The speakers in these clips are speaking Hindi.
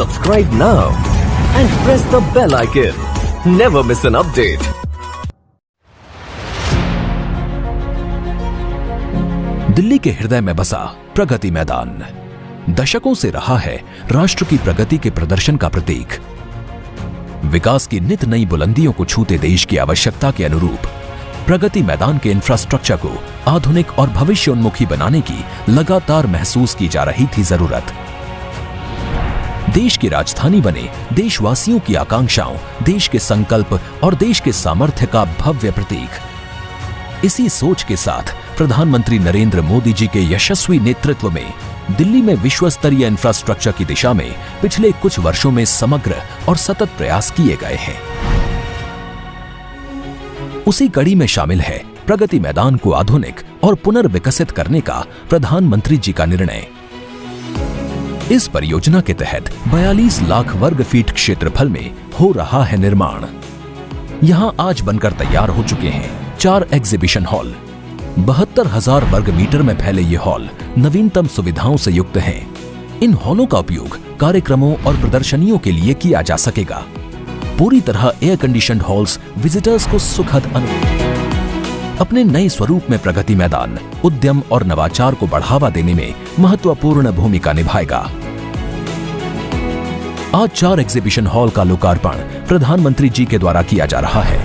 Subscribe now and press the bell icon. Never miss an update. Delhi के हृदय में बसा प्रगति मैदान दशकों से रहा है राष्ट्र की प्रगति के प्रदर्शन का प्रतीक। विकास की नित नई बुलंदियों को छूते देश की आवश्यकता के अनुरूप प्रगति मैदान के इंफ्रास्ट्रक्चर को आधुनिक और भविष्योन्मुखी बनाने की लगातार महसूस की जा रही थी जरूरत। देश की राजधानी बने देशवासियों की आकांक्षाओं, देश के संकल्प और देश के सामर्थ्य का भव्य प्रतीक। इसी सोच के साथ प्रधानमंत्री नरेंद्र मोदी जी के यशस्वी नेतृत्व में दिल्ली में विश्व स्तरीय इंफ्रास्ट्रक्चर की दिशा में पिछले कुछ वर्षों में समग्र और सतत प्रयास किए गए हैं। उसी कड़ी में शामिल है प्रगति मैदान को आधुनिक और पुनर्विकसित करने का प्रधानमंत्री जी का निर्णय। इस परियोजना के तहत 42 लाख वर्ग फीट क्षेत्रफल में हो रहा है निर्माण। यहां आज बनकर तैयार हो चुके हैं 4 एग्जीबिशन हॉल। 72,000 वर्ग मीटर में फैले ये हॉल नवीनतम सुविधाओं से युक्त हैं। इन हॉलों का उपयोग कार्यक्रमों और प्रदर्शनियों के लिए किया जा सकेगा। पूरी तरह एयर कंडीशनड हॉल्स विजिटर्स को सुखद अनुभव। अपने नए स्वरूप में प्रगति मैदान उद्यम और नवाचार को बढ़ावा देने में महत्वपूर्ण भूमिका निभाएगा। आज 4 एग्जीबिशन हॉल का लोकार्पण प्रधानमंत्री जी के द्वारा किया जा रहा है।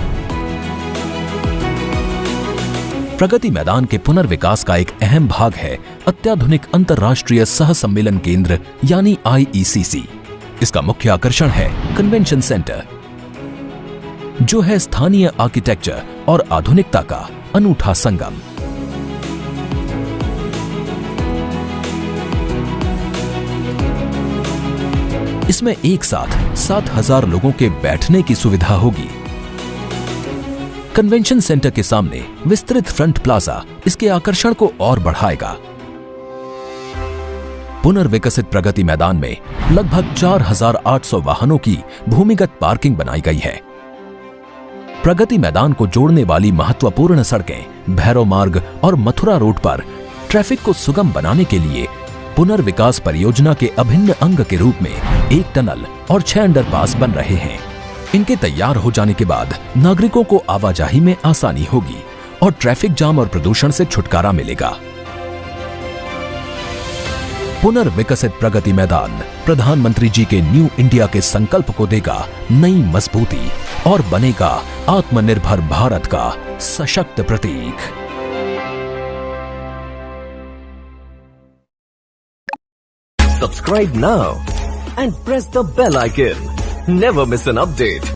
प्रगति मैदान के पुनर्विकास का एक अहम भाग है अत्याधुनिक अंतर्राष्ट्रीय सह सम्मेलन केंद्र यानी IECC। इसका मुख्य आकर्षण है कन्वेंशन सेंटर, जो है स्थानीय आर्किटेक्चर और आधुनिकता का अनूठा संगम। इसमें एक साथ 7,000 लोगों के बैठने की सुविधा होगी। कन्वेंशन सेंटर के सामने विस्तृत फ्रंट प्लाजा इसके आकर्षण को और बढ़ाएगा। पुनर्विकसित प्रगति मैदान में लगभग 4,800 वाहनों की भूमिगत पार्किंग बनाई गई है। प्रगति मैदान को जोड़ने वाली महत्वपूर्ण सड़कें भैरव मार्ग और मथुरा रोड पर ट्रैफिक को सुगम बनाने के लिए पुनर्विकास परियोजना के अभिन्न अंग के रूप में 1 टनल और 6 अंडरपास बन रहे हैं। इनके तैयार हो जाने के बाद नागरिकों को आवाजाही में आसानी होगी और ट्रैफिक जाम और प्रदूषण से छुटकारा मिलेगा। पुनर्विकसित प्रगति मैदान प्रधानमंत्री जी के न्यू इंडिया के संकल्प को देगा नई मजबूती और बनेगा आत्मनिर्भर भारत का सशक्त प्रतीक। Subscribe now and press the bell icon. Never miss an update.